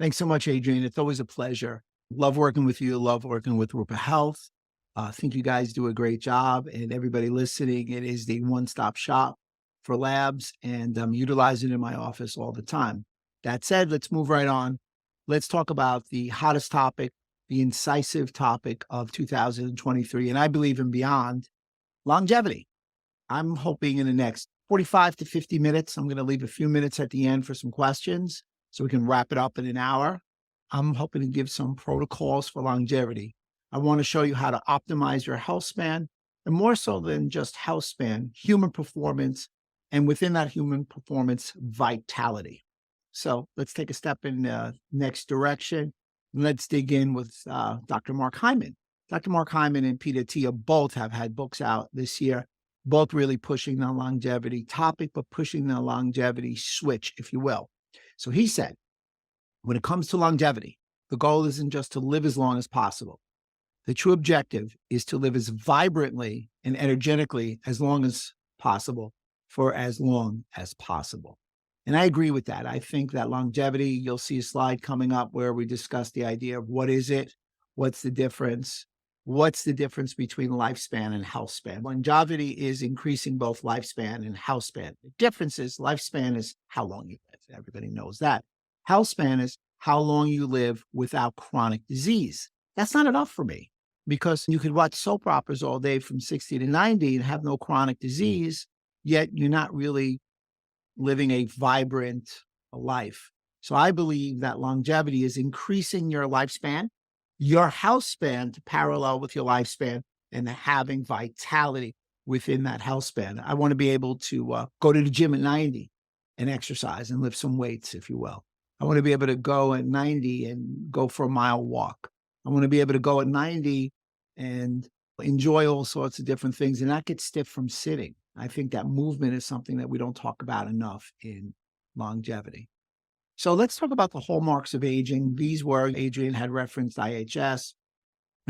Thanks so much, Adrian. It's always a pleasure. Love working with you. Love working with Rupa Health. I think you guys do a great job. And everybody listening, it is the one-stop shop for labs, and I'm utilizing it in my office all the time. That said, let's move right on. Let's talk about the hottest topic, the incisive topic of 2023, and I believe and beyond, longevity. I'm hoping in the next 45 to 50 minutes, I'm going to leave a few minutes at the end for some questions so we can wrap it up in an hour. I'm hoping to give some protocols for longevity. I want to show you how to optimize your health span, and more so than just health span, human performance, and within that human performance, vitality. So let's take a step in the next direction. Let's dig in with Dr. Mark Hyman. Dr. Mark Hyman and Peter Tia both have had books out this year, both really pushing the longevity topic, but pushing the longevity switch, if you will. So he said, when it comes to longevity, the goal isn't just to live as long as possible. The true objective is to live as vibrantly and energetically as long as possible for as long as possible. And I agree with that. I think that longevity, you'll see a slide coming up where we discuss the idea of what is it? What's the difference? What's the difference between lifespan and health span? Longevity is increasing both lifespan and health span. The difference is lifespan is how long you live. Everybody knows that. Health span is how long you live without chronic disease. That's not enough for me, because you could watch soap operas all day from 60 to 90 and have no chronic disease, yet you're not really living a vibrant life. So I believe that longevity is increasing your lifespan, your health span to parallel with your lifespan, and having vitality within that health span. I want to be able to go to the gym at 90 and exercise and lift some weights, if you will. I want to be able to go at 90 and go for a mile walk. I want to be able to go at 90 and enjoy all sorts of different things and not get stiff from sitting. I think that movement is something that we don't talk about enough in longevity. So let's talk about the hallmarks of aging. These were, Adrian had referenced IHS,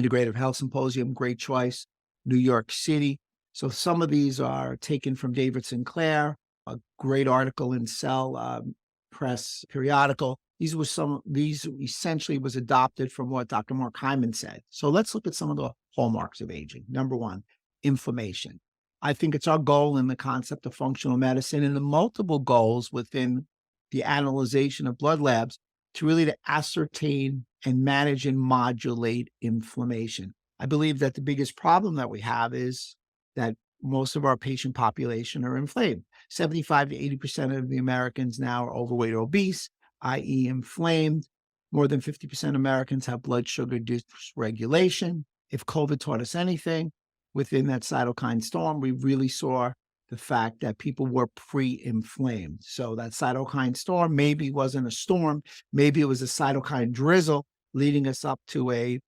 Integrative Health Symposium, great choice, New York City. So some of these are taken from David Sinclair, a great article in Cell Press periodical. These essentially was adopted from what Dr. Mark Hyman said. So let's look at some of the hallmarks of aging. Number one, inflammation. I think it's our goal in the concept of functional medicine and the multiple goals within the analyzation of blood labs to really to ascertain and manage and modulate inflammation. I believe that the biggest problem that we have is that most of our patient population are inflamed. 75 to 80% of the Americans now are overweight or obese, i.e. inflamed. More than 50% of Americans have blood sugar dysregulation. If COVID taught us anything, within that cytokine storm, we really saw the fact that people were pre-inflamed. So that cytokine storm maybe wasn't a storm, maybe it was a cytokine drizzle leading us up to a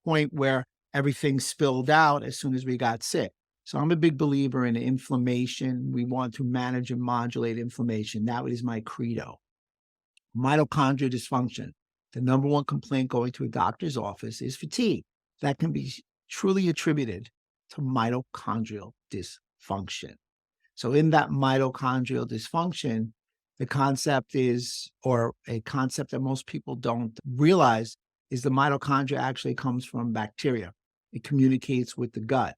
point where everything spilled out as soon as we got sick. So I'm a big believer in inflammation. We want to manage and modulate inflammation. That is my credo. Mitochondrial dysfunction. The number one complaint going to a doctor's office is fatigue. That can be truly attributed to mitochondrial dysfunction. So in that mitochondrial dysfunction, the concept is, or a concept that most people don't realize, is the mitochondria actually comes from bacteria. It communicates with the gut.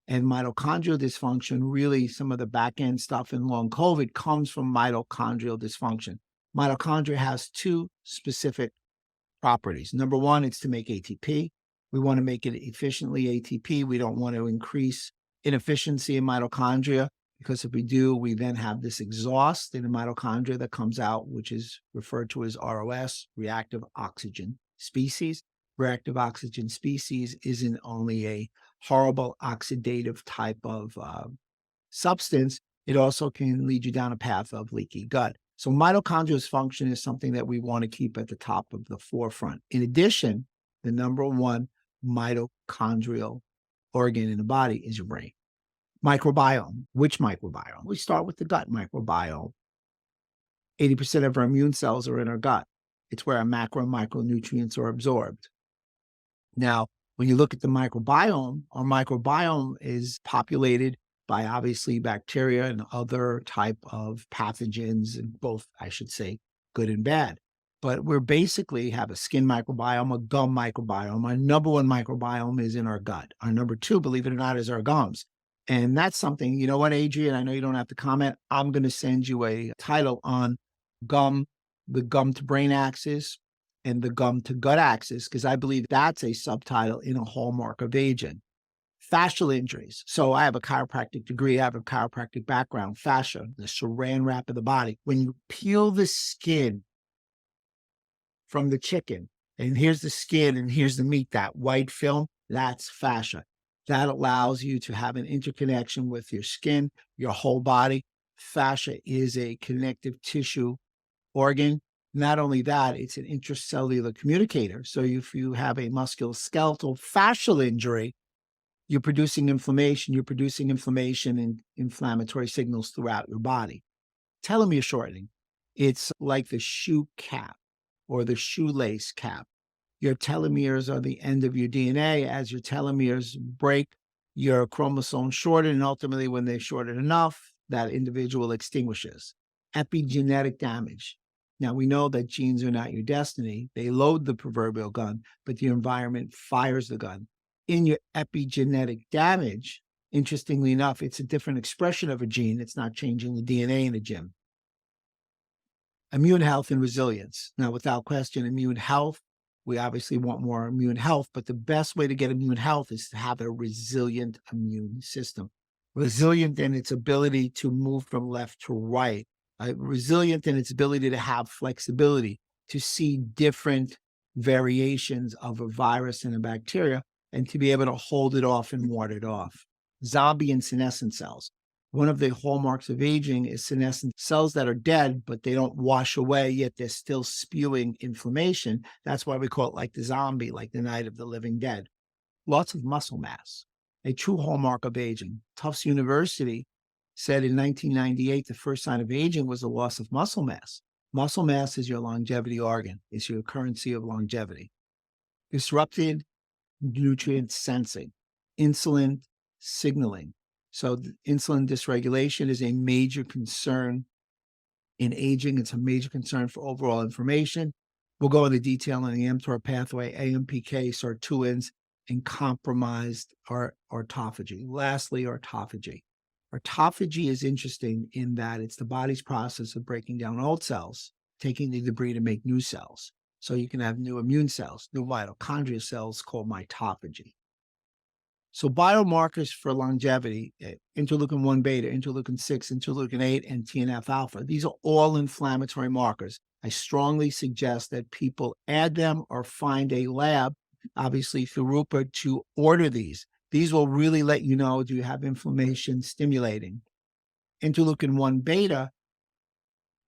And mitochondrial dysfunction, really some of the back end stuff in long COVID comes from mitochondrial dysfunction. Mitochondria has two specific properties. Number one, it's to make ATP. We want to make it efficiently ATP. We don't want to increase inefficiency in mitochondria, because if we do, we then have this exhaust in the mitochondria that comes out, which is referred to as ROS, reactive oxygen species. Reactive oxygen species isn't only a horrible oxidative type of substance, it also can lead you down a path of leaky gut. So mitochondrial function is something that we want to keep at the top of the forefront. In addition, the number one mitochondrial organ in the body is your brain. Microbiome. Which microbiome? We start with the gut microbiome. 80% of our immune cells are in our gut. It's where our macro and micronutrients are absorbed. Now, when you look at the microbiome, our microbiome is populated by obviously bacteria and other type of pathogens, and both, I should say, good and bad. but we're basically have a skin microbiome, a gum microbiome. Our number one microbiome is in our gut. Our number two, believe it or not, is our gums. And that's something, you know what, Adrian, I know you don't have to comment. I'm going to send you a title on gum, the gum to brain axis and the gum to gut axis, because I believe that's a subtitle in a hallmark of aging. Fascial injuries. So I have a chiropractic degree. I have a chiropractic background. Fascia, the saran wrap of the body. When you peel the skin from the chicken, and here's the skin and here's the meat, that white film, that's fascia. That allows you to have an interconnection with your skin, your whole body. Fascia is a connective tissue organ. Not only that, it's an intracellular communicator. So if you have a musculoskeletal fascial injury, you're producing inflammation and inflammatory signals throughout your body. Telomere shortening. It's like the shoe cap or the shoelace cap. Your telomeres are the end of your DNA. As your telomeres break, your chromosomes shorten, and ultimately when they're shortened enough, that individual extinguishes. Epigenetic damage. Now, we know that genes are not your destiny. They load the proverbial gun, but your environment fires the gun. In your epigenetic damage, interestingly enough, it's a different expression of a gene. It's not changing the DNA in the gene. Immune health and resilience. Now, without question, immune health, we obviously want more immune health, but the best way to get immune health is to have a resilient immune system. Resilient in its ability to move from left to right. Resilient in its ability to have flexibility, to see different variations of a virus and a bacteria, and to be able to hold it off and ward it off. Zombie and senescent cells. One of the hallmarks of aging is senescent cells that are dead, but they don't wash away, yet they're still spewing inflammation. That's why we call it like the zombie, like the Night of the Living Dead. Lots of muscle mass, a true hallmark of aging. Tufts University said in 1998, the first sign of aging was the loss of muscle mass. Muscle mass is your longevity organ. It's your currency of longevity. Disrupted nutrient sensing, insulin signaling. So insulin dysregulation is a major concern in aging. It's a major concern for overall inflammation. We'll go into detail on the mTOR pathway, AMPK, sirtuins, and compromised autophagy. Lastly, autophagy. Autophagy is interesting in that it's the body's process of breaking down old cells, taking the debris to make new cells. So you can have new immune cells, new mitochondrial cells called mitophagy. So biomarkers for longevity, interleukin-1 beta, interleukin-6, interleukin-8, and TNF-alpha, these are all inflammatory markers. I strongly suggest that people add them or find a lab, obviously through Rupert, to order these. These will really let you know, do you have inflammation stimulating? Interleukin-1 beta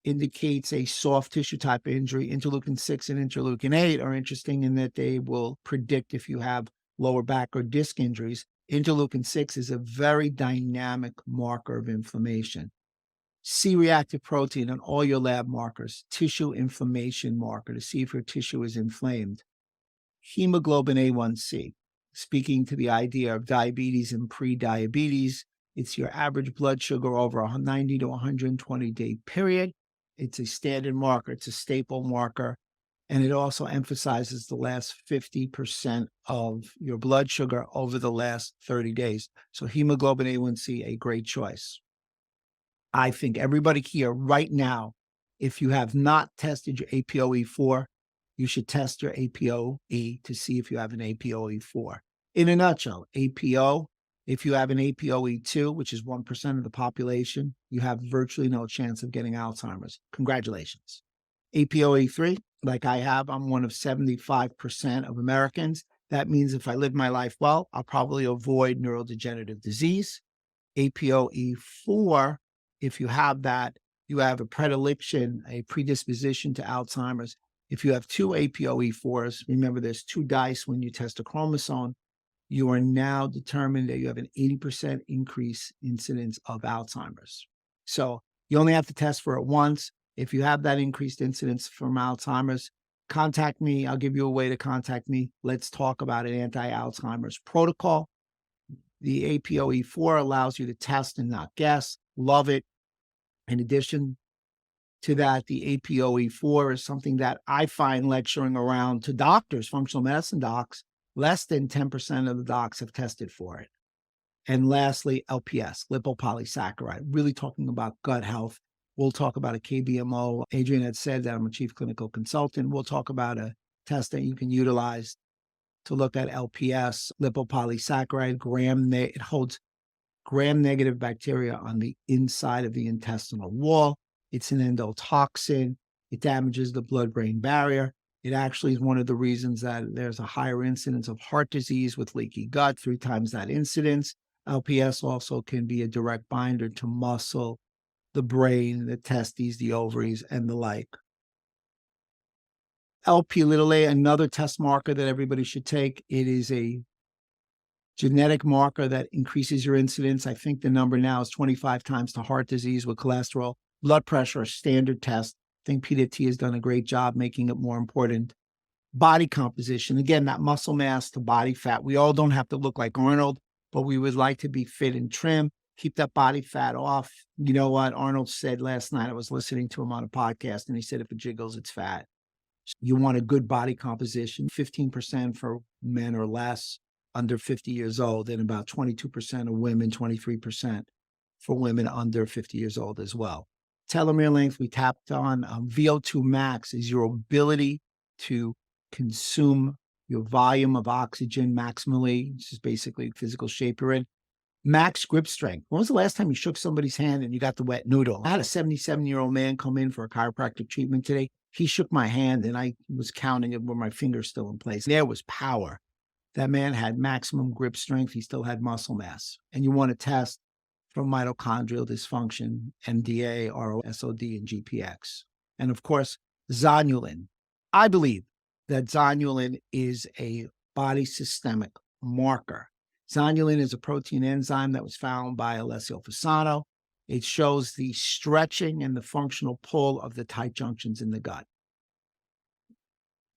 indicates a soft tissue type of injury. Interleukin-6 and interleukin-8 are interesting in that they will predict if you have lower back or disc injuries. Interleukin-6 is a very dynamic marker of inflammation. C-reactive protein on all your lab markers, tissue inflammation marker to see if your tissue is inflamed. Hemoglobin A1C, speaking to the idea of diabetes and pre-diabetes, it's your average blood sugar over a 90 to 120-day period. It's a standard marker. It's a staple marker. And it also emphasizes the last 50% of your blood sugar over the last 30 days. So hemoglobin A1C, a great choice. I think everybody here right now, if you have not tested your APOE4, you should test your APOE to see if you have an APOE4. In a nutshell, APO, if you have an APOE2, which is 1% of the population, you have virtually no chance of getting Alzheimer's. Congratulations. APOE3, like I have, I'm one of 75% of Americans. That means if I live my life well, I'll probably avoid neurodegenerative disease. APOE4, if you have that, you have a predilection, a predisposition to Alzheimer's. If you have two APOE4s, remember there's two dice when you test a chromosome, you are now determined that you have an 80% increase incidence of Alzheimer's. So you only have to test for it once. If you have that increased incidence from Alzheimer's, contact me. I'll give you a way to contact me. Let's talk about an anti-Alzheimer's protocol. The APOE4 allows you to test and not guess. Love it. In addition, to that, the APOE4 is something that I find lecturing around to doctors, functional medicine docs, less than 10% of the docs have tested for it. And lastly, LPS, lipopolysaccharide, really talking about gut health. We'll talk about a KBMO. Adrian had said that I'm a chief clinical consultant. We'll talk about a test that you can utilize to look at LPS, lipopolysaccharide, it holds gram-negative bacteria on the inside of the intestinal wall. It's an endotoxin. It damages the blood-brain barrier. It actually is one of the reasons that there's a higher incidence of heart disease with leaky gut, 3 times that incidence. LPS also can be a direct binder to muscle, the brain, the testes, the ovaries, and the like. Lp(a), another test marker that everybody should take. It is a genetic marker that increases your incidence. I think the number now is 25 times to heart disease with cholesterol. Blood pressure, a standard test. I think PDT has done a great job making it more important. Body composition, again, that muscle mass to body fat. We all don't have to look like Arnold, but we would like to be fit and trim. Keep that body fat off. You know what Arnold said last night? I was listening to him on a podcast, and he said, if it jiggles, it's fat. You want a good body composition, 15% for men or less under 50 years old, and about 22% of women, 23% for women under 50 years old as well. Telomere length, we tapped on. VO2 max is your ability to consume your volume of oxygen maximally, which is basically physical shape you're in. Max grip strength. When was the last time you shook somebody's hand and you got the wet noodle? I had a 77-year-old man come in for a chiropractic treatment today. He shook my hand and I was counting it with my fingers still in place. There was power. That man had maximum grip strength. He still had muscle mass. And you want to test for mitochondrial dysfunction, MDA, ROSOD, and GPX. And of course, zonulin. I believe that zonulin is a body systemic marker. Zonulin is a protein enzyme that was found by Alessio Fasano. It shows the stretching and the functional pull of the tight junctions in the gut.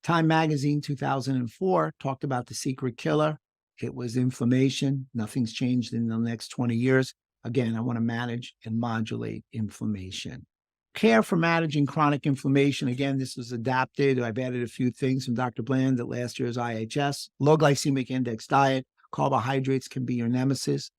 Time Magazine 2004 talked about the secret killer. It was inflammation. Nothing's changed in the next 20 years. Again, I want to manage and modulate inflammation. Care for managing chronic inflammation. Again, this was adapted. I've added a few things from Dr. Bland at last year's IHS. Low glycemic index diet. Carbohydrates can be your nemesis.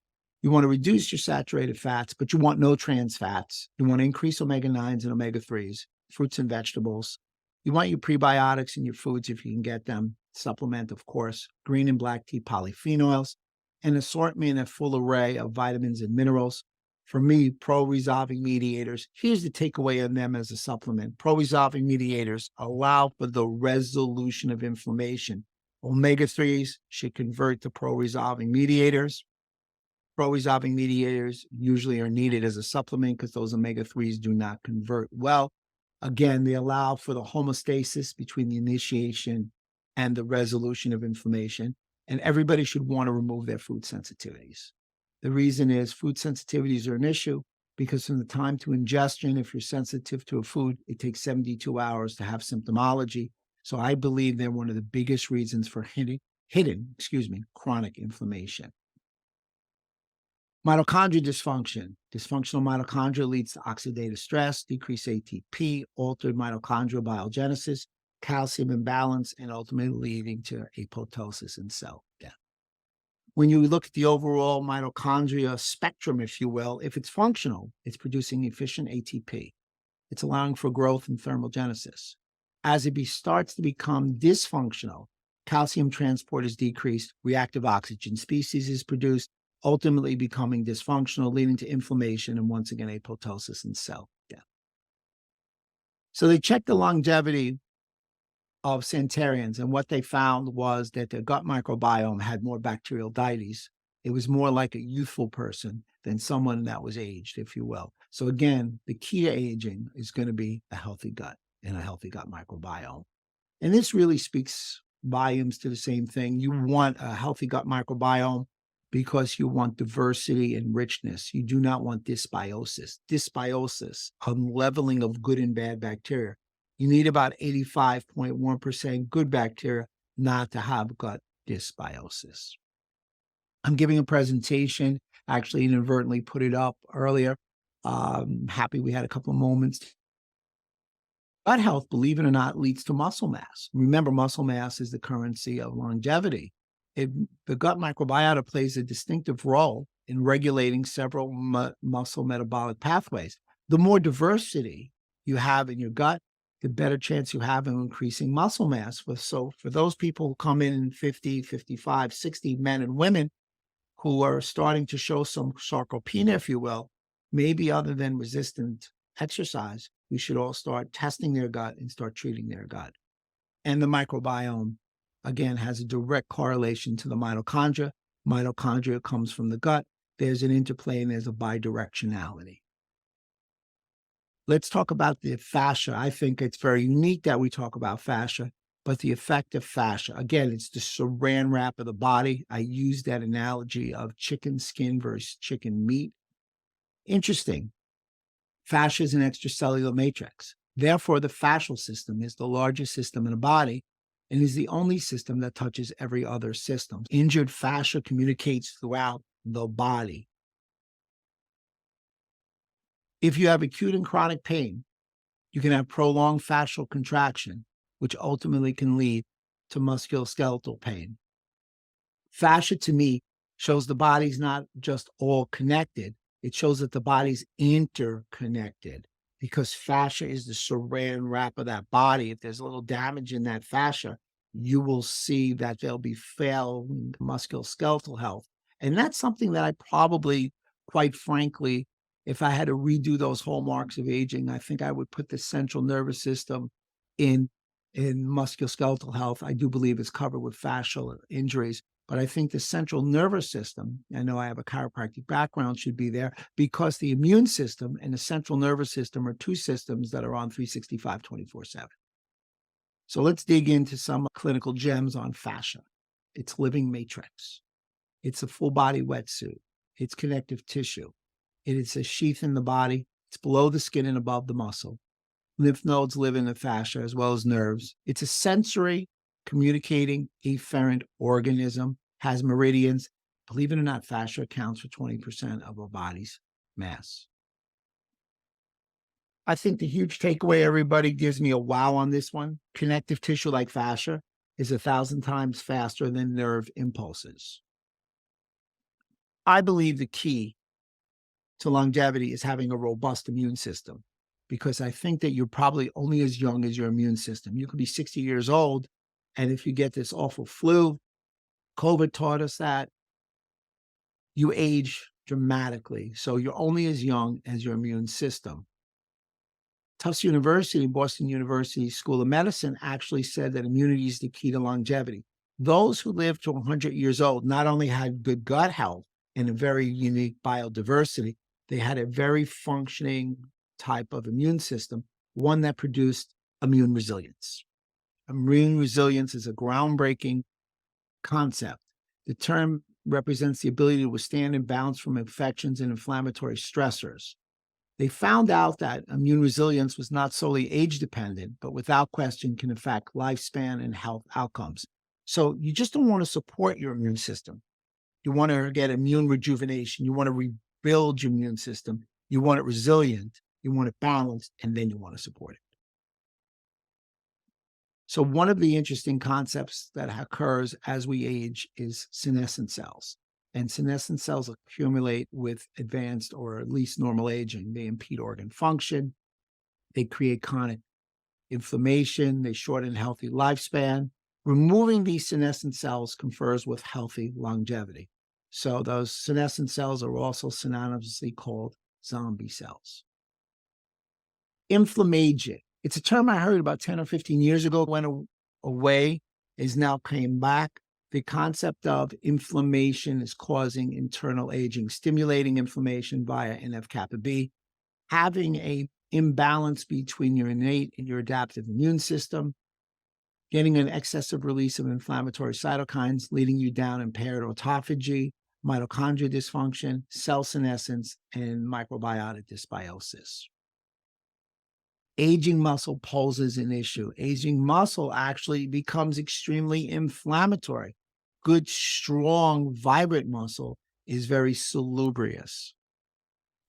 You want to reduce your saturated fats, but you want no trans fats. You want to increase omega-9s and omega-3s, fruits and vegetables. You want your prebiotics in your foods if you can get them. Supplement, of course, green and black tea polyphenols, an assortment, a full array of vitamins and minerals. For me, pro-resolving mediators, here's the takeaway on them as a supplement. Pro-resolving mediators allow for the resolution of inflammation. Omega-3s should convert to pro-resolving mediators. Pro-resolving mediators usually are needed as a supplement because those omega-3s do not convert well. Again, they allow for the homeostasis between the initiation and the resolution of inflammation. And everybody should want to remove their food sensitivities. The reason is food sensitivities are an issue because from the time to ingestion, if you're sensitive to a food, it takes 72 hours to have symptomology. So I believe they're one of the biggest reasons for hidden chronic inflammation. Mitochondrial dysfunction. Dysfunctional mitochondria leads to oxidative stress, decreased ATP, altered mitochondrial biogenesis, calcium imbalance, and ultimately leading to apoptosis and cell death. When you look at the overall mitochondria spectrum, if you will, if it's functional, it's producing efficient ATP. It's allowing for growth and thermogenesis. As it starts to become dysfunctional, calcium transport is decreased, reactive oxygen species is produced, ultimately becoming dysfunctional, leading to inflammation and once again apoptosis and cell death. So they checked the longevity of centenarians, and what they found was that their gut microbiome had more bacterial dites. It was more like a youthful person than someone that was aged, if you will. So again, the key to aging is going to be a healthy gut and a healthy gut microbiome. And this really speaks volumes to the same thing. You want a healthy gut microbiome because you want diversity and richness. You do not want dysbiosis. Dysbiosis, unleveling of good and bad bacteria. You need about 85.1% good bacteria not to have gut dysbiosis. I'm giving a presentation, actually inadvertently put it up earlier. Happy we had a couple of moments Gut health, believe it or not, leads to muscle mass. Remember, muscle mass is the currency of longevity. It, the gut microbiota plays a distinctive role in regulating several muscle metabolic pathways. The more diversity you have in your gut, the better chance you have of increasing muscle mass. So for those people who come in 50, 55, 60 men and women who are starting to show some sarcopenia, if you will, maybe other than resistant exercise, we should all start testing their gut and start treating their gut. And the microbiome, again, has a direct correlation to the mitochondria. Mitochondria comes from the gut. There's an interplay and there's a bidirectionality. Let's talk about the fascia. I think it's very unique that we talk about fascia, but the effect of fascia, again, it's the saran wrap of the body. I use that analogy of chicken skin versus chicken meat. Interesting. Fascia is an extracellular matrix. Therefore, the fascial system is the largest system in the body and is the only system that touches every other system. Injured fascia communicates throughout the body. If you have acute and chronic pain, you can have prolonged fascial contraction, which ultimately can lead to musculoskeletal pain. Fascia, to me, shows the body's not just all connected. It shows that the body's interconnected because fascia is the saran wrap of that body. If there's a little damage in that fascia, you will see that there'll be failing musculoskeletal health. And that's something that I probably, quite frankly, if I had to redo those hallmarks of aging, I think I would put the central nervous system in musculoskeletal health. I do believe it's covered with fascial injuries, but I think the central nervous system, I know I have a chiropractic background, should be there because the immune system and the central nervous system are two systems that are on 365, 24/7. So let's dig into some clinical gems on fascia. It's living matrix. It's a full body wetsuit. It's connective tissue. It is a sheath in the body. It's below the skin and above the muscle. Lymph nodes live in the fascia as well as nerves. It's a sensory communicating afferent organism, has meridians. Believe it or not, fascia accounts for 20% of our body's mass. I think the huge takeaway, everybody gives me a wow on this one. Connective tissue like fascia is 1,000 times faster than nerve impulses. I believe the key to longevity is having a robust immune system because I think that you're probably only as young as your immune system. You could be 60 years old, and if you get this awful flu, COVID taught us that, you age dramatically. So you're only as young as your immune system. Tufts University, Boston University School of Medicine actually said that immunity is the key to longevity. Those who lived to 100 years old not only had good gut health and a very unique biodiversity, they had a very functioning type of immune system, one that produced immune resilience. Immune resilience is a groundbreaking concept. The term represents the ability to withstand and bounce from infections and inflammatory stressors. They found out that immune resilience was not solely age dependent, but without question can affect lifespan and health outcomes. So you just don't want to support your immune system. You want to get immune rejuvenation. You want to rebuild your immune system. You want it resilient. You want it balanced, and then you want to support it. So one of the interesting concepts that occurs as we age is senescent cells. And senescent cells accumulate with advanced or at least normal aging. They impede organ function. They create chronic inflammation. They shorten healthy lifespan. Removing these senescent cells confers with healthy longevity. So those senescent cells are also synonymously called zombie cells. Inflammation. It's a term I heard about 10 or 15 years ago, went away, is now came back. The concept of inflammation is causing internal aging, stimulating inflammation via NF-kappa B, having an imbalance between your innate and your adaptive immune system, getting an excessive release of inflammatory cytokines, leading you down impaired autophagy, mitochondrial dysfunction, cell senescence, and microbiotic dysbiosis. Aging muscle poses an issue. Aging muscle actually becomes extremely inflammatory. Good, strong, vibrant muscle is very salubrious.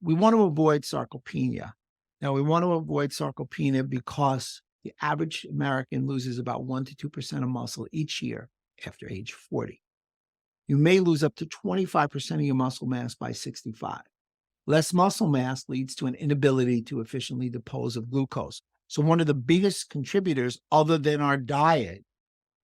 We want to avoid sarcopenia. Now, we want to avoid sarcopenia because The average American loses about 1 to 2% of muscle each year after age 40. You may lose up to 25% of your muscle mass by 65. Less muscle mass leads to an inability to efficiently dispose of glucose. So one of the biggest contributors, other than our diet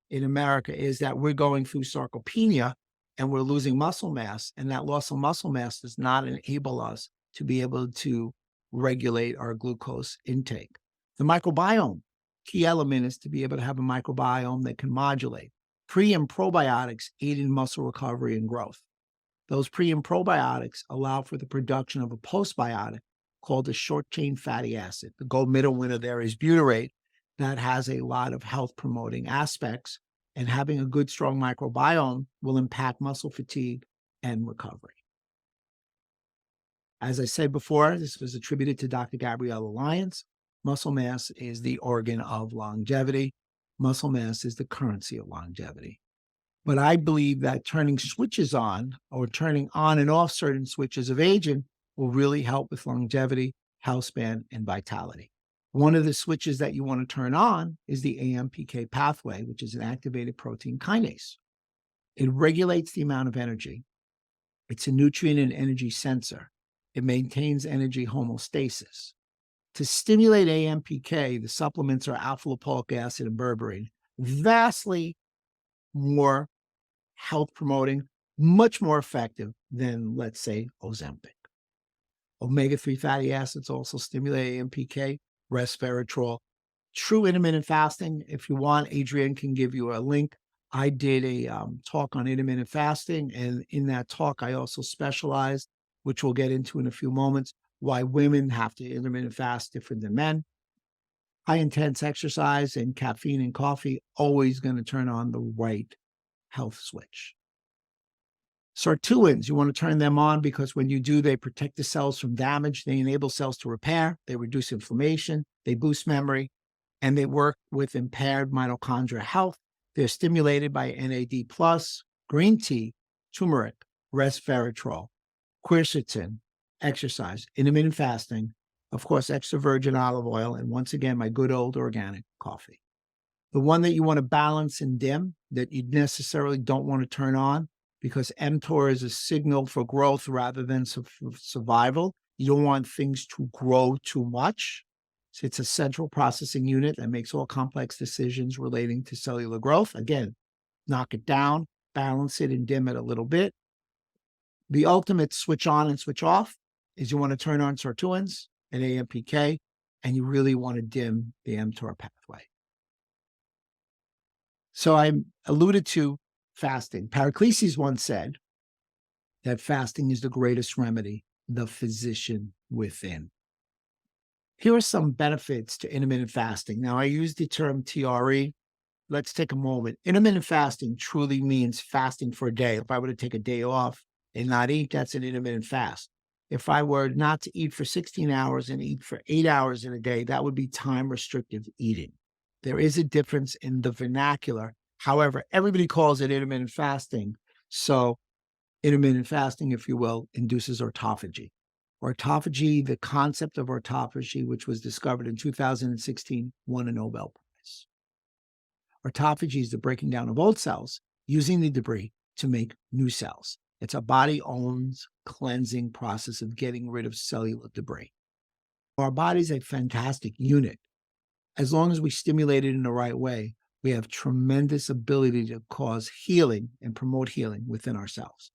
in America, is that we're going through sarcopenia and we're losing muscle mass. And that loss of muscle mass does not enable us to be able to regulate our glucose intake. The microbiome, key element is to be able to have a microbiome that can modulate. Pre and probiotics aid in muscle recovery and growth. Those pre and probiotics allow for the production of a postbiotic called a short-chain fatty acid. The gold middle winner there is butyrate that has a lot of health-promoting aspects, and having a good, strong microbiome will impact muscle fatigue and recovery. As I said before, this was attributed to Dr. Gabriella Lyons. Muscle mass is the organ of longevity. Muscle mass is the currency of longevity. But I believe that turning switches on or turning on and off certain switches of aging will really help with longevity, health span, and vitality. One of the switches that you want to turn on is the AMPK pathway, which is an activated protein kinase. It regulates the amount of energy. It's a nutrient and energy sensor. It maintains energy homeostasis. To stimulate AMPK, the supplements are alpha-lipoic acid and berberine, vastly more health promoting, much more effective than, let's say, Ozempic. Omega-3 fatty acids also stimulate AMPK, resveratrol. True intermittent fasting, if you want, Adrienne can give you a link. I did a talk on intermittent fasting, and in that talk, I also specialized, which we'll get into in a few moments, why women have to intermittent fast different than men. High intense exercise and caffeine and coffee, always going to turn on the right health switch. Sirtuins, you want to turn them on because when you do, they protect the cells from damage. They enable cells to repair. They reduce inflammation. They boost memory. And they work with impaired mitochondrial health. They're stimulated by NAD+, green tea, turmeric, resveratrol, quercetin, exercise, intermittent fasting, of course, extra virgin olive oil, and once again, my good old organic coffee. The one that you want to balance and dim that you necessarily don't want to turn on because mTOR is a signal for growth rather than survival. You don't want things to grow too much. So it's a central processing unit that makes all complex decisions relating to cellular growth. Again, knock it down, balance it, and dim it a little bit. The ultimate switch on and switch off is you want to turn on sirtuins and AMPK, and you really want to dim the mTOR pathway. So I alluded to fasting. Pericles once said that fasting is the greatest remedy, the physician within. Here are some benefits to intermittent fasting. Now, I use the term TRE. Let's take a moment. Intermittent fasting truly means fasting for a day. If I were to take a day off and not eat, that's an intermittent fast. If I were not to eat for 16 hours and eat for 8 hours in a day, that would be time-restrictive eating. There is a difference in the vernacular. However, everybody calls it intermittent fasting. So intermittent fasting, if you will, induces autophagy. Autophagy, the concept of autophagy, which was discovered in 2016, won a Nobel Prize. Autophagy is the breaking down of old cells using the debris to make new cells. It's a body-owned cleansing process of getting rid of cellular debris. Our body is a fantastic unit. As long as we stimulate it in the right way, we have tremendous ability to cause healing and promote healing within ourselves.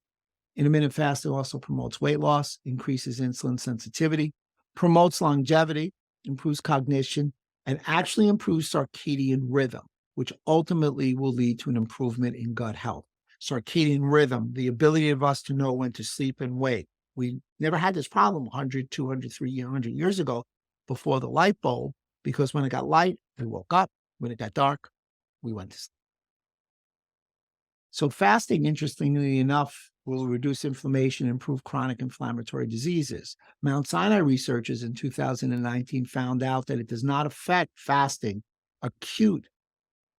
Intermittent fasting also promotes weight loss, increases insulin sensitivity, promotes longevity, improves cognition, and actually improves circadian rhythm, which ultimately will lead to an improvement in gut health. Circadian rhythm, the ability of us to know when to sleep and wake. We never had this problem 100, 200, 300 years ago before the light bulb, because when it got light, we woke up. When it got dark, we went to sleep. So fasting, interestingly enough, will reduce inflammation, improve chronic inflammatory diseases. Mount Sinai researchers in 2019 found out that it does not affect fasting acute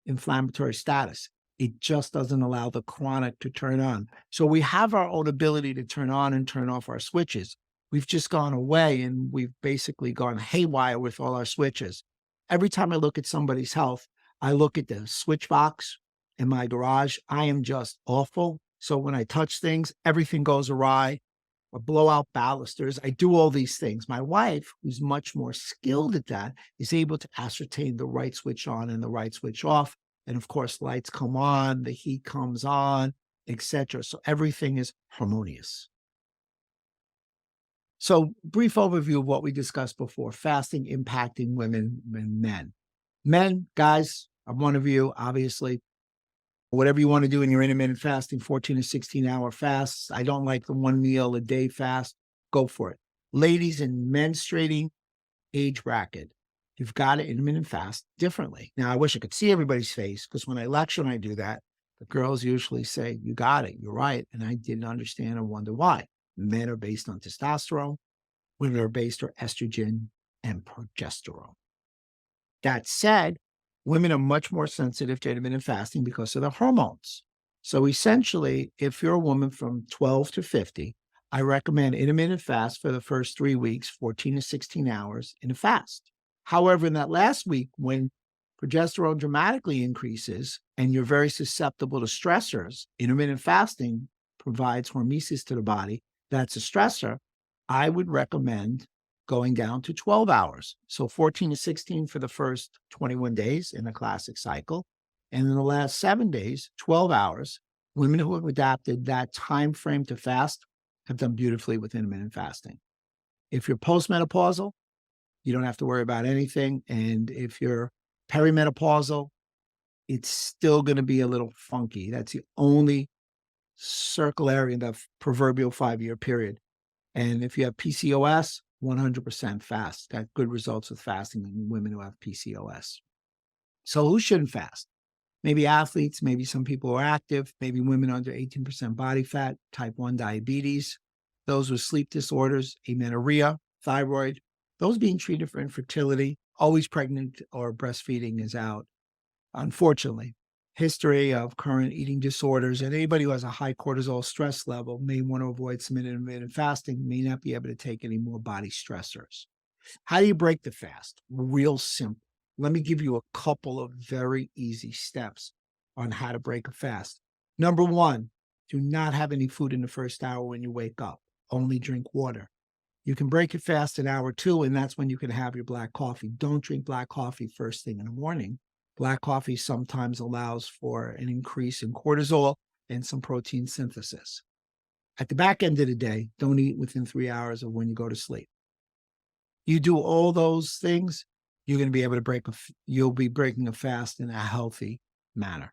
inflammatory status. It just doesn't allow the chronic to turn on. So we have our own ability to turn on and turn off our switches. We've just gone away and we've basically gone haywire with all our switches. Every time I look at somebody's health, I look at the switch box in my garage. I am just awful. So when I touch things, everything goes awry. I blow out balusters. I do all these things. My wife, who's much more skilled at that, is able to ascertain the right switch on and the right switch off. And of course, lights come on, the heat comes on, etc. So everything is harmonious. So, brief overview of what we discussed before: fasting impacting women and men. Men, guys, I'm one of you, obviously. Whatever you want to do in your intermittent fasting, 14 to 16-hour fasts. I don't like the one meal a day fast. Go for it. Ladies in menstruating age bracket, you've got to intermittent fast differently. Now, I wish I could see everybody's face, because when I lecture and I do that, the girls usually say, "You got it, you're right." And I didn't understand and wonder why. Men are based on testosterone, women are based on estrogen and progesterone. That said, women are much more sensitive to intermittent fasting because of the hormones. So essentially, if you're a woman from 12 to 50, I recommend intermittent fast for the first 3 weeks, 14 to 16 hours in a fast. However, in that last week, when progesterone dramatically increases and you're very susceptible to stressors, intermittent fasting provides hormesis to the body. That's a stressor. I would recommend going down to 12 hours. So 14 to 16 for the first 21 days in a classic cycle. And in the last 7 days, 12 hours. Women who have adapted that time frame to fast have done beautifully with intermittent fasting. If you're postmenopausal, you don't have to worry about anything. And if you're perimenopausal, it's still going to be a little funky. That's the only circle area in the proverbial 5-year period. And if you have PCOS, 100% fast. Got good results with fasting in women who have PCOS. So who shouldn't fast? Maybe athletes, maybe some people who are active, maybe women under 18% body fat, type 1 diabetes, those with sleep disorders, amenorrhea, thyroid, those being treated for infertility, always pregnant or breastfeeding is out. Unfortunately, history of current eating disorders, and anybody who has a high cortisol stress level may want to avoid some intermittent fasting, may not be able to take any more body stressors. How do you break the fast? Real simple. Let me give you a couple of very easy steps on how to break a fast. Number one, do not have any food in the first hour when you wake up. Only drink water. You can break it fast in hour 2, and that's when you can have your black coffee. Don't drink black coffee first thing in the morning. Black coffee sometimes allows for an increase in cortisol and some protein synthesis. At the back end of the day, don't eat within 3 hours of when you go to sleep. You do all those things, you're going to be able to you'll be breaking a fast in a healthy manner.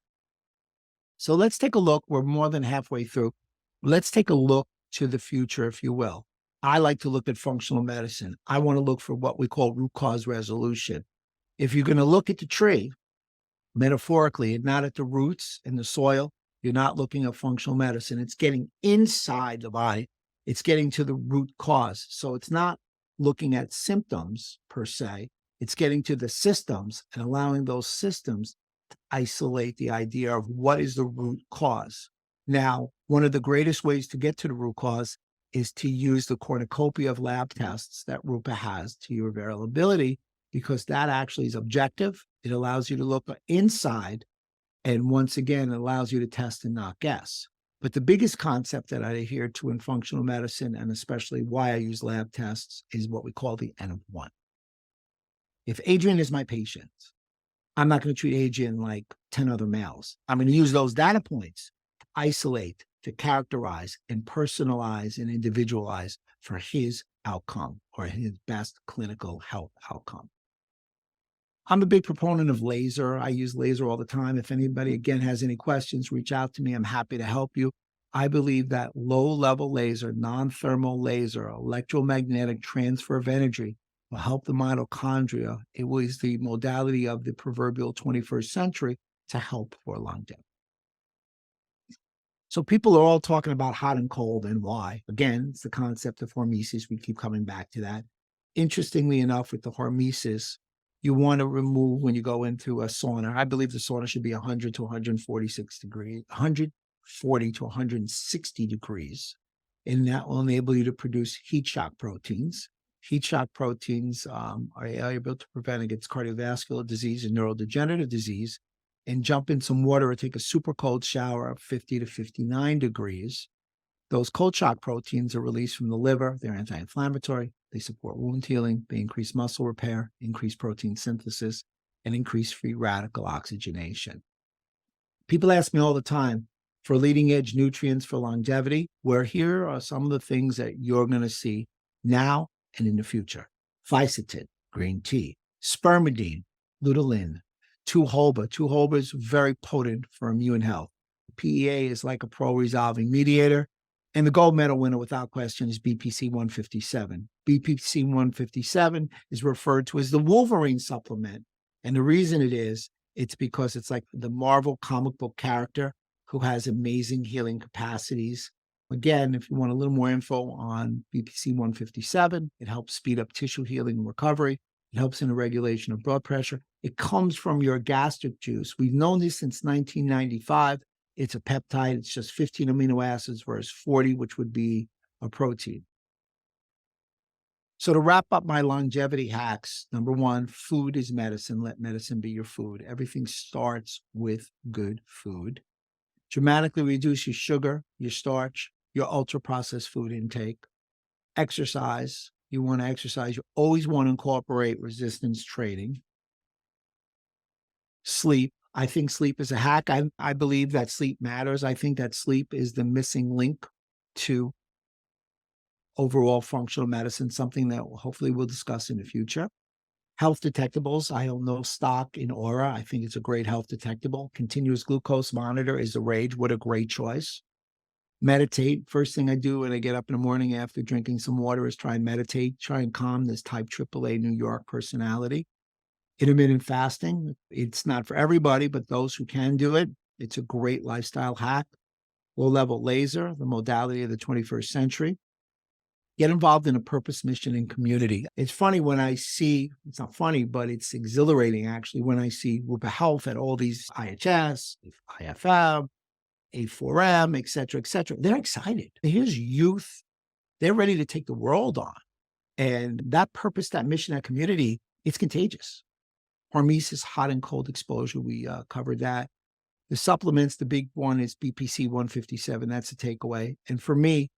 So let's take a look. We're more than halfway through. Let's take a look to the future, if you will. I like to look at functional medicine. I want to look for what we call root cause resolution. If you're going to look at the tree, metaphorically, and not at the roots and the soil, you're not looking at functional medicine. It's getting inside the body. It's getting to the root cause. So it's not looking at symptoms per se. It's getting to the systems and allowing those systems to isolate the idea of what is the root cause. Now, one of the greatest ways to get to the root cause is to use the cornucopia of lab tests that Rupa has to your availability, because that actually is objective. It allows you to look inside, and once again, it allows you to test and not guess. But the biggest concept that I adhere to in functional medicine, and especially why I use lab tests, is what we call the N of 1. If Adrian is my patient, I'm not going to treat Adrian like 10 other males. I'm going to use those data points to isolate, to characterize, and personalize and individualize for his outcome or his best clinical health outcome. I'm a big proponent of laser. I use laser all the time. If anybody, again, has any questions, reach out to me. I'm happy to help you. I believe that low-level laser, non-thermal laser, electromagnetic transfer of energy will help the mitochondria. It was the modality of the proverbial 21st century to help for longevity. So people are all talking about hot and cold and why. Again, it's the concept of hormesis. We keep coming back to that. Interestingly enough, with the hormesis, you want to remove when you go into a sauna. I believe the sauna should be 100 to 146 degrees, 140 to 160 degrees. And that will enable you to produce heat shock proteins. Heat shock proteins are able to prevent against cardiovascular disease and neurodegenerative disease. And jump in some water or take a super cold shower of 50 to 59 degrees. Those cold shock proteins are released from the liver. They're anti-inflammatory. They support wound healing. They increase muscle repair, increase protein synthesis, and increase free radical oxygenation. People ask me all the time for leading edge nutrients for longevity, where here are some of the things that you're going to see now and in the future. Fisetin, green tea, spermidine, lutein, 2-HOBA. 2-HOBA is very potent for immune health. PEA is like a pro-resolving mediator. And the gold medal winner, without question, is BPC 157. BPC 157 is referred to as the Wolverine supplement. And the reason it's because it's like the Marvel comic book character who has amazing healing capacities. Again, if you want a little more info on BPC 157, it helps speed up tissue healing and recovery. It helps in the regulation of blood pressure. It comes from your gastric juice. We've known this since 1995. It's a peptide. It's just 15 amino acids versus 40, which would be a protein. So to wrap up my longevity hacks, number one, food is medicine. Let medicine be your food. Everything starts with good food. Dramatically reduce your sugar, your starch, your ultra-processed food intake. Exercise. You want to exercise. You always want to incorporate resistance training. Sleep. I think sleep is a hack. I believe that sleep matters. I think that sleep is the missing link to overall functional medicine, something that hopefully we'll discuss in the future. Health detectables. I own no stock in Aura. I think it's a great health detectable. Continuous glucose monitor is the rage. What a great choice. Meditate. First thing I do when I get up in the morning after drinking some water is try and meditate, try and calm this type AAA New York personality. Intermittent fasting. It's not for everybody, but those who can do it, it's a great lifestyle hack. Low-level laser, the modality of the 21st century. Get involved in a purpose, mission, and community. It's funny when I see, it's not funny, but it's exhilarating actually when I see Group of Health at all these IHS, IFM, A4M, et cetera, et cetera. They're excited. Here's youth. They're ready to take the world on. And that purpose, that mission, that community, it's contagious. Hormesis, hot and cold exposure, we covered that. The supplements, the big one is BPC 157. That's a takeaway. And for me,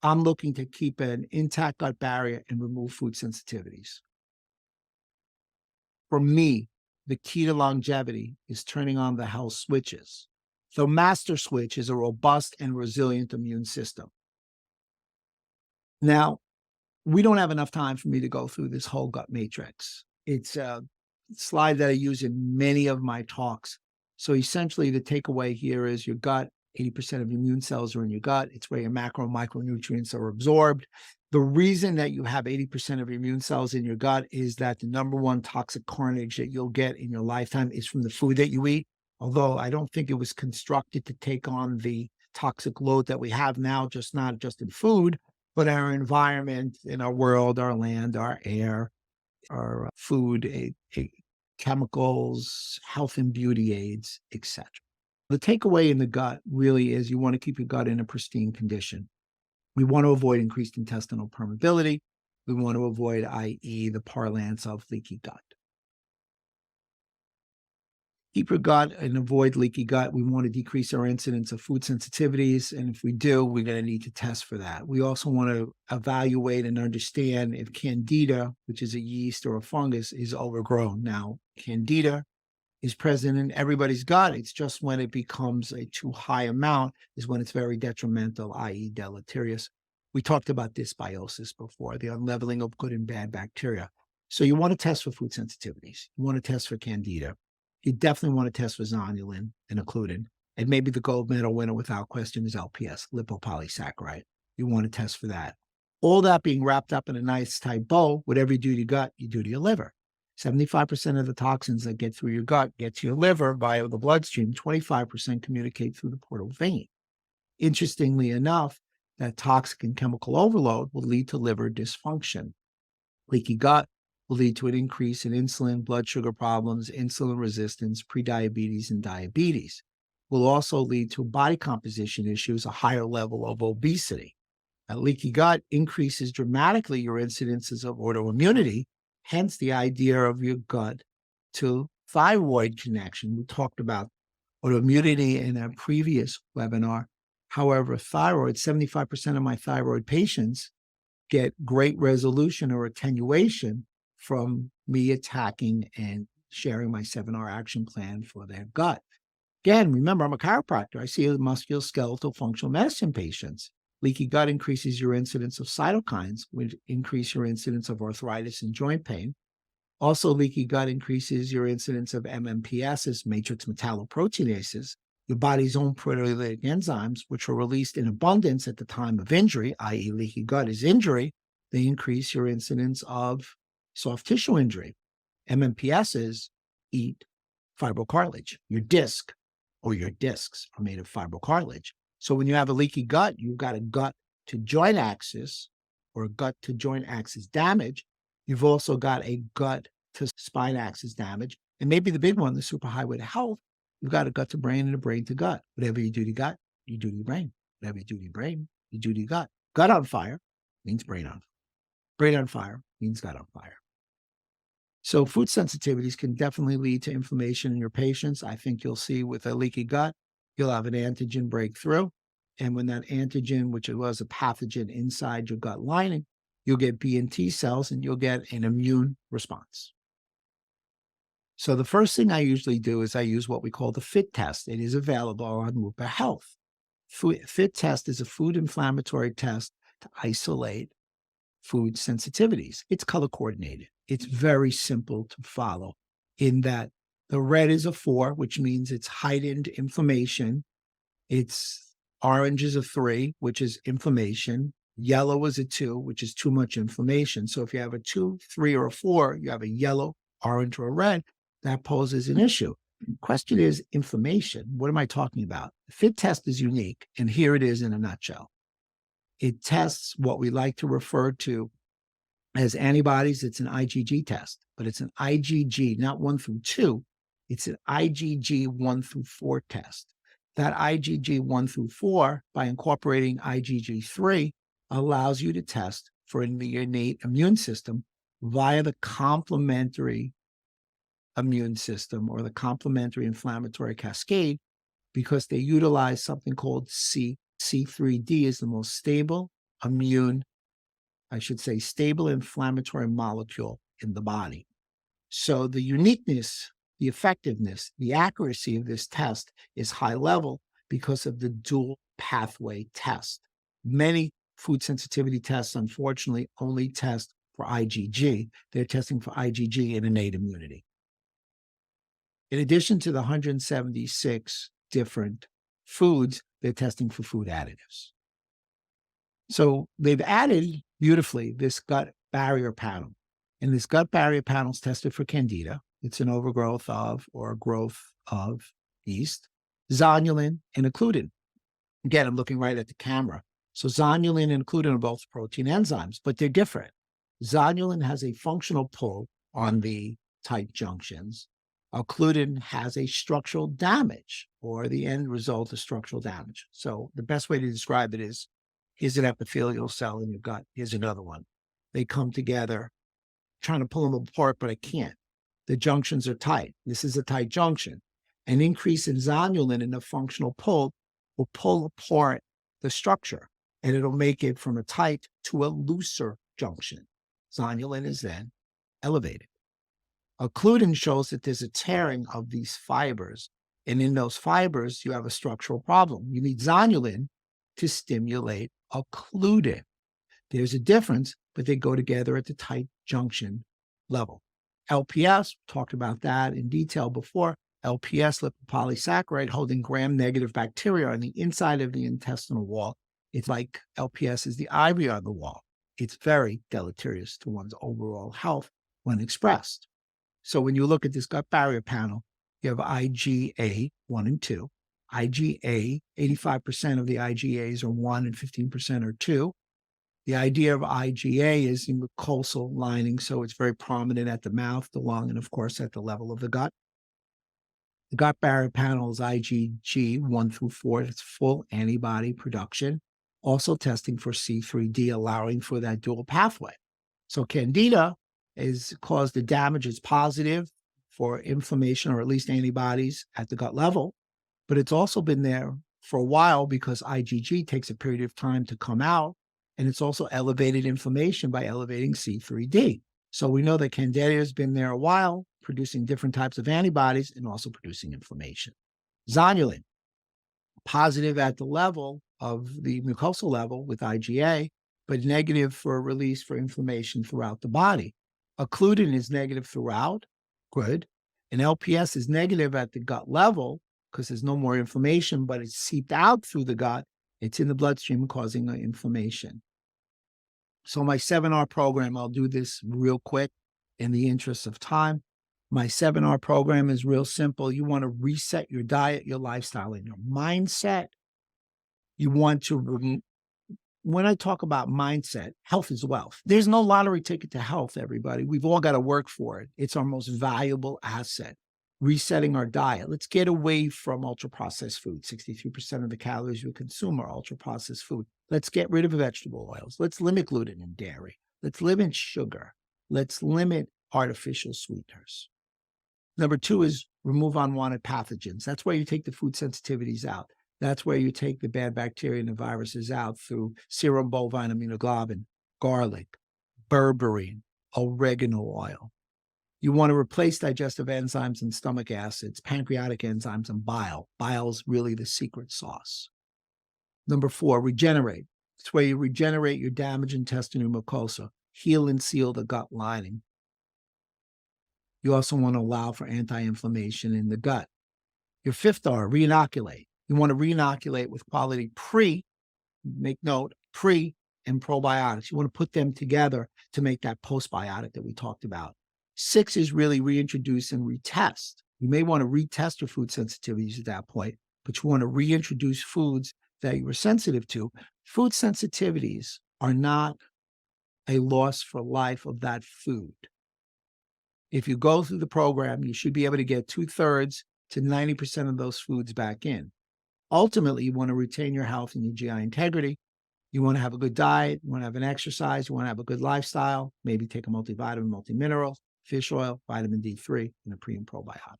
I'm looking to keep an intact gut barrier and remove food sensitivities. For me, the key to longevity is turning on the health switches. The master switch is a robust and resilient immune system. Now, we don't have enough time for me to go through this whole gut matrix. It's a slide that I use in many of my talks. So essentially, the takeaway here is your gut, 80% of immune cells are in your gut. It's where your macro and micronutrients are absorbed. The reason that you have 80% of your immune cells in your gut is that the number one toxic carnage that you'll get in your lifetime is from the food that you eat. Although I don't think it was constructed to take on the toxic load that we have now, not just in food, but our environment, in our world, our land, our air, our food, chemicals, health and beauty aids, etc. The takeaway in the gut really is you want to keep your gut in a pristine condition. We want to avoid increased intestinal permeability. We want to avoid, i.e., the parlance of leaky gut. Keep your gut and avoid leaky gut. We want to decrease our incidence of food sensitivities. And if we do, we're going to need to test for that. We also want to evaluate and understand if Candida, which is a yeast or a fungus, is overgrown. Now, Candida is present in everybody's gut. It's just when it becomes a too high amount is when it's very detrimental, i.e. deleterious. We talked about dysbiosis before, the unleveling of good and bad bacteria. So you want to test for food sensitivities. You want to test for Candida. You definitely want to test for zonulin and occludin. And maybe the gold medal winner without question is LPS, lipopolysaccharide. You want to test for that. All that being wrapped up in a nice tight bow, whatever you do to your gut, you do to your liver. 75% of the toxins that get through your gut get to your liver via the bloodstream. 25% communicate through the portal vein. Interestingly enough, that toxic and chemical overload will lead to liver dysfunction. Leaky gut will lead to an increase in insulin, blood sugar problems, insulin resistance, prediabetes, and diabetes. Will also lead to body composition issues, a higher level of obesity. A leaky gut increases dramatically your incidences of autoimmunity, hence the idea of your gut to thyroid connection. We talked about autoimmunity in a previous webinar. However, thyroid, 75% of my thyroid patients get great resolution or attenuation from me attacking and sharing my 7R action plan for their gut. Again, remember, I'm a chiropractor. I see musculoskeletal functional medicine patients. Leaky gut increases your incidence of cytokines, which increase your incidence of arthritis and joint pain. Also, leaky gut increases your incidence of MMPSs, matrix metalloproteinases, your body's own proteolytic enzymes, which are released in abundance at the time of injury, i.e., leaky gut is injury. They increase your incidence of soft tissue injury. MMPSs eat fibrocartilage. Your disc or your discs are made of fibrocartilage. So when you have a leaky gut, you've got a gut to joint axis or a gut to joint axis damage. You've also got a gut to spine axis damage. And maybe the big one, the superhighway to health, you've got a gut to brain and a brain to gut. Whatever you do to gut, you do to your brain. Whatever you do to your brain, you do to your gut. Gut on fire means brain on fire. Brain on fire means gut on fire. So food sensitivities can definitely lead to inflammation in your patients. I think you'll see with a leaky gut, you'll have an antigen breakthrough. And when that antigen, which was a pathogen inside your gut lining, you'll get B and T cells and you'll get an immune response. So the first thing I usually do is I use what we call the FIT test. It is available on Rupa Health. FIT test is a food inflammatory test to isolate food sensitivities. It's color coordinated. It's very simple to follow in that the red is a 4, which means it's heightened inflammation. It's orange is a 3, which is inflammation. Yellow is a 2, which is too much inflammation. So if you have a 2, 3, or a 4, you have a yellow, orange, or a red, that poses an issue. The question is inflammation. What am I talking about? The FIT test is unique, and here it is in a nutshell. It tests what we like to refer to as antibodies. It's an IgG test, but it's an IgG, not 1 through 2. It's an IgG 1 through 4 test. That IgG 1 through 4, by incorporating IgG 3, allows you to test for the innate immune system via the complementary immune system or the complementary inflammatory cascade, because they utilize something called C3D is the most stable stable inflammatory molecule in the body. So the uniqueness, the effectiveness, the accuracy of this test is high level because of the dual pathway test. Many food sensitivity tests, unfortunately, only test for IgG. They're testing for IgG and innate immunity. In addition to the 176 different foods, they're testing for food additives. So they've added beautifully this gut barrier panel. And this gut barrier panel is tested for Candida. It's an overgrowth of or a growth of yeast, zonulin, and occludin. Again, I'm looking right at the camera. So zonulin and occludin are both protein enzymes, but they're different. Zonulin has a functional pull on the tight junctions. Occludin has a structural damage, or the end result is structural damage. So the best way to describe it is, here's an epithelial cell in your gut. Here's another one. They come together, trying to pull them apart, but I can't. The junctions are tight. This is a tight junction. An increase in zonulin in the functional pull will pull apart the structure, and it'll make it from a tight to a looser junction. Zonulin is then elevated. Occludin shows that there's a tearing of these fibers, and in those fibers, you have a structural problem. You need zonulin to stimulate occludin. There's a difference, but they go together at the tight junction level. LPS, talked about that in detail before. LPS, lipopolysaccharide, holding gram-negative bacteria on the inside of the intestinal wall. It's like LPS is the ivory on the wall. It's very deleterious to one's overall health when expressed. So when you look at this gut barrier panel, you have IgA 1 and 2. IgA, 85% of the IgAs are 1 and 15% are 2. The idea of IgA is in the mucosal lining, so it's very prominent at the mouth, the lung, and of course at the level of the gut. The gut barrier panel is IgG 1 through 4. It's full antibody production. also testing for C3D, allowing for that dual pathway. So Candida is caused the damage is positive for inflammation or at least antibodies at the gut level, but it's also been there for a while because IgG takes a period of time to come out, and it's also elevated inflammation by elevating C3D. So we know that Candida has been there a while, producing different types of antibodies and also producing inflammation. Zonulin, positive at the level of the mucosal level with IgA, but negative for release for inflammation throughout the body. Occludin is negative throughout, good. And LPS is negative at the gut level because there's no more inflammation, but it's seeped out through the gut. It's in the bloodstream causing inflammation. So my 7R program, I'll do this real quick in the interest of time. My 7R program is real simple. You want to reset your diet, your lifestyle, and your mindset. You want to, when I talk about mindset, health is wealth. There's no lottery ticket to health, everybody. We've all got to work for it. It's our most valuable asset. Resetting our diet. Let's get away from ultra-processed food. 63% of the calories we consume are ultra-processed food. Let's get rid of vegetable oils. Let's limit gluten and dairy. Let's limit sugar. Let's limit artificial sweeteners. Number 2 is remove unwanted pathogens. That's where you take the food sensitivities out. That's where you take the bad bacteria and the viruses out through serum bovine immunoglobulin, garlic, berberine, oregano oil. You want to replace digestive enzymes and stomach acids, pancreatic enzymes, and bile. Bile is really the secret sauce. Number 4, regenerate. It's where you regenerate your damaged intestinal mucosa, heal and seal the gut lining. You also want to allow for anti-inflammation in the gut. Your 5th R, reinoculate. You want to reinoculate with quality make note, pre and probiotics. You want to put them together to make that postbiotic that we talked about. 6 is really reintroduce and retest. You may want to retest your food sensitivities at that point, but you want to reintroduce foods that you were sensitive to. Food sensitivities are not a loss for life of that food. If you go through the program, you should be able to get 2/3 to 90% of those foods back in. Ultimately, you want to retain your health and your GI integrity. You want to have a good diet. You want to have an exercise. You want to have a good lifestyle. Maybe take a multivitamin, multimineral, fish oil, vitamin D3, and a pre and probiotic.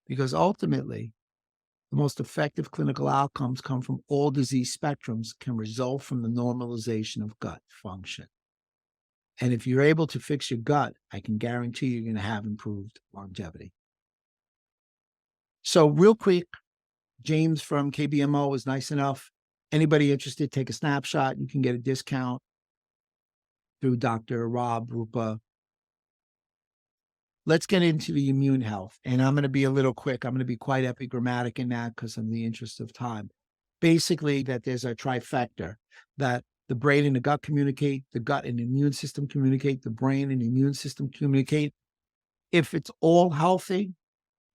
Because ultimately, the most effective clinical outcomes come from all disease spectrums can result from the normalization of gut function. And if you're able to fix your gut, I can guarantee you're going to have improved longevity. So real quick, James from KBMO was nice enough. Anybody interested, take a snapshot. You can get a discount through Dr. Rob Rupa. Let's get into the immune health. And I'm going to be a little quick. I'm going to be quite epigrammatic in that because of the interest of time. Basically, that there's a trifecta that the brain and the gut communicate, the gut and the immune system communicate, the brain and the immune system communicate. If it's all healthy,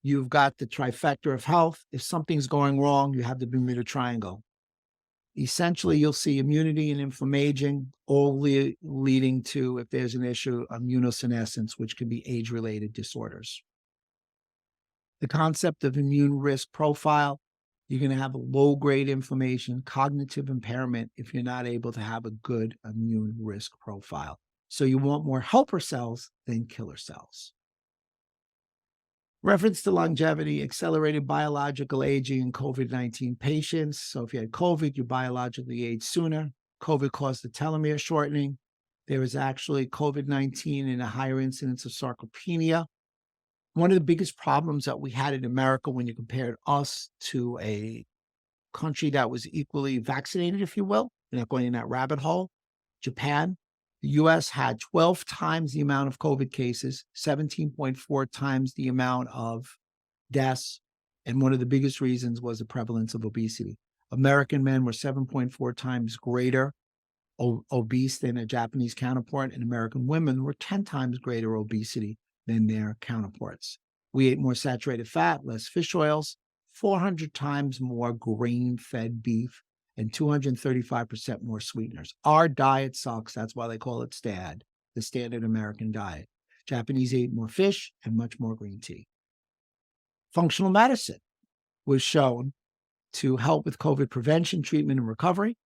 you've got the trifecta of health. If something's going wrong, you have the Bermuda Triangle. Essentially, you'll see immunity and inflammation all leading to, if there's an issue, immunosenescence, which can be age-related disorders. The concept of immune risk profile, you're going to have a low-grade inflammation, cognitive impairment if you're not able to have a good immune risk profile. So you want more helper cells than killer cells. Reference to longevity, accelerated biological aging in COVID-19 patients. So if you had COVID, you biologically age sooner. COVID caused the telomere shortening. There is actually COVID-19 and a higher incidence of sarcopenia. One of the biggest problems that we had in America when you compared us to a country that was equally vaccinated, if you will, you're not going in that rabbit hole, Japan. The US had 12 times the amount of COVID cases, 17.4 times the amount of deaths, and one of the biggest reasons was the prevalence of obesity. American men were 7.4 times greater obese than a Japanese counterpart, and American women were 10 times greater obesity than their counterparts. We ate more saturated fat, less fish oils, 400 times more grain-fed beef, and 235% more sweeteners. Our diet sucks. That's why they call it STAD, the standard American diet. Japanese ate more fish and much more green tea. Functional medicine was shown to help with COVID prevention, treatment, and recovery.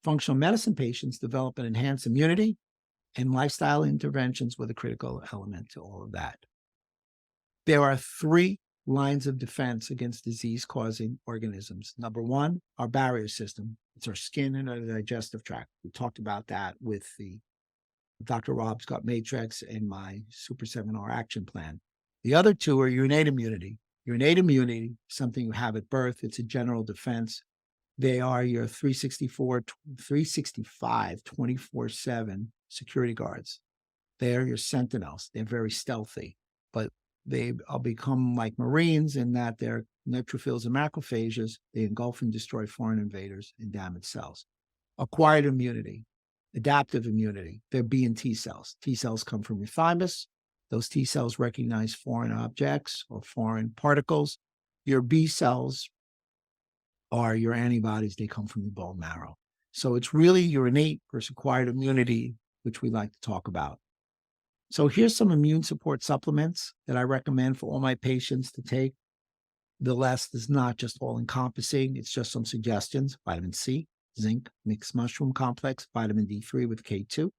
Functional medicine patients develop and enhance immunity, and lifestyle interventions were the critical element to all of that. There are 3 lines of defense against disease-causing organisms. Number 1, our barrier system. It's our skin and our digestive tract. We talked about that with the Dr. Rob's Gut Matrix and my Super Seminar Action Plan. The other 2 are your innate immunity. Your innate immunity, something you have at birth. It's a general defense. They are your 365, 24/7 security guards. They are your sentinels. They're very stealthy, but they become like Marines in that they're neutrophils and macrophages. They engulf and destroy foreign invaders and damage cells. Acquired immunity, adaptive immunity. They're B and T cells. T cells come from your thymus. Those T cells recognize foreign objects or foreign particles. Your B cells are your antibodies. They come from the bone marrow. So it's really your innate versus acquired immunity, which we like to talk about. So here's some immune support supplements that I recommend for all my patients to take. The list is not just all encompassing. It's just some suggestions. Vitamin C, zinc, mixed mushroom complex, vitamin D3 with K2,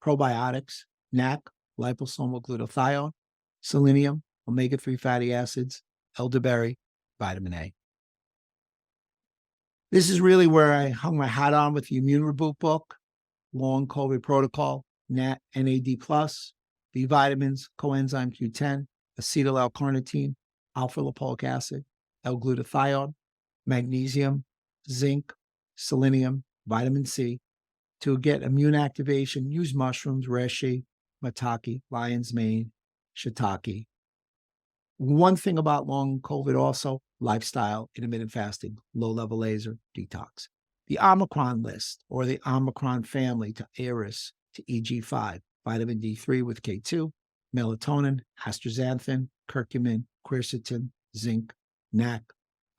probiotics, NAC, liposomal glutathione, selenium, omega-3 fatty acids, elderberry, vitamin A. This is really where I hung my hat on with the Immune Reboot book, long COVID protocol, NAD+, B vitamins, coenzyme Q10, acetyl L-carnitine, alpha-lipoic acid, L-glutathione, magnesium, zinc, selenium, vitamin C. To get immune activation, use mushrooms, reishi, maitake, lion's mane, shiitake. One thing about long COVID also, lifestyle, intermittent fasting, low-level laser, detox. The Omicron list, or the Omicron family, to Aries, to EG5, vitamin D3 with K2, melatonin, astaxanthin, curcumin, quercetin, zinc, NAC,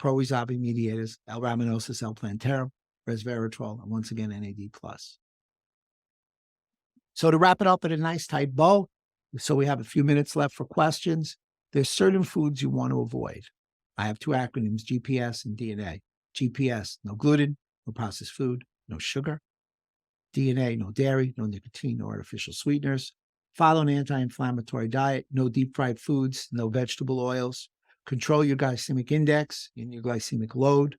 proresolving mediators, L-rhamnosus, L-plantarum, resveratrol, and once again, NAD+. So to wrap it up in a nice tight bow, so we have a few minutes left for questions, there's certain foods you want to avoid. I have 2 acronyms, GPS and DNA. GPS, no gluten, no processed food, no sugar. DNA, no dairy, no nicotine, no artificial sweeteners. Follow an anti-inflammatory diet, no deep fried foods, no vegetable oils. Control your glycemic index and your glycemic load.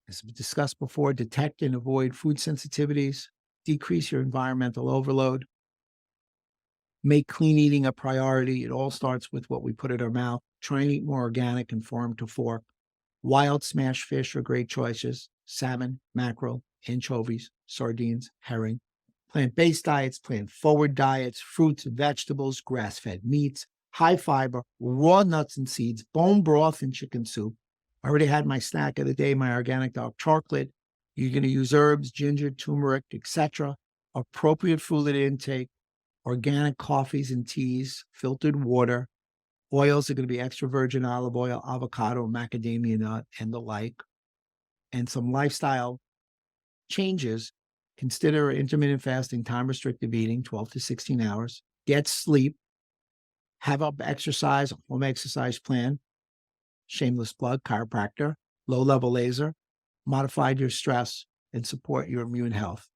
As we discussed before, detect and avoid food sensitivities. Decrease your environmental overload. Make clean eating a priority. It all starts with what we put in our mouth. Try and eat more organic and farm to fork. Wild smashed fish are great choices. Salmon, mackerel, anchovies, sardines, herring. Plant-based diets, plant-forward diets, fruits and vegetables, grass-fed meats, high fiber, raw nuts and seeds, bone broth and chicken soup. I already had my snack of the day, my organic dark chocolate. You're going to use herbs, ginger, turmeric, etc. Appropriate fluid intake, organic coffees and teas, filtered water. Oils are going to be extra virgin olive oil, avocado, macadamia nut, and the like. And some lifestyle changes. Consider intermittent fasting, time restrictive eating, 12 to 16 hours. Get sleep. Have up exercise, home exercise plan. Shameless plug, chiropractor, low-level laser. Modified your stress and support your immune health.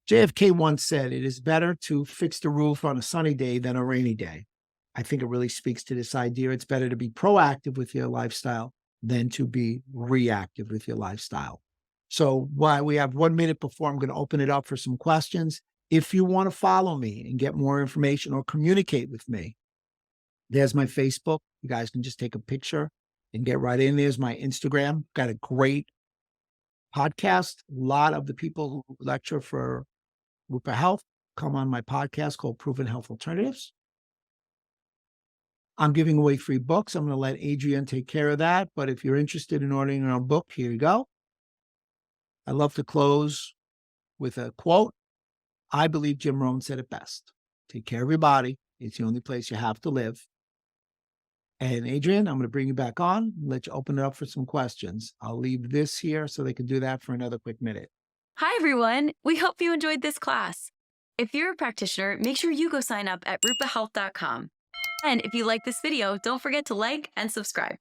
JFK once said, it is better to fix the roof on a sunny day than a rainy day. I think it really speaks to this idea. It's better to be proactive with your lifestyle than to be reactive with your lifestyle. So while we have 1 minute before I'm going to open it up for some questions, if you want to follow me and get more information or communicate with me, there's my Facebook. You guys can just take a picture and get right in. There's my Instagram. Got a great podcast. A lot of the people who lecture for Rupa Health come on my podcast called Proven Health Alternatives. I'm giving away free books. I'm going to let Adrienne take care of that. But if you're interested in ordering your own book, here you go. I love to close with a quote. I believe Jim Rohn said it best. Take care of your body. It's the only place you have to live. And Adrienne, I'm going to bring you back on and let you open it up for some questions. I'll leave this here so they can do that for another quick minute. Hi, everyone. We hope you enjoyed this class. If you're a practitioner, make sure you go sign up at rupahealth.com. And if you like this video, don't forget to like and subscribe.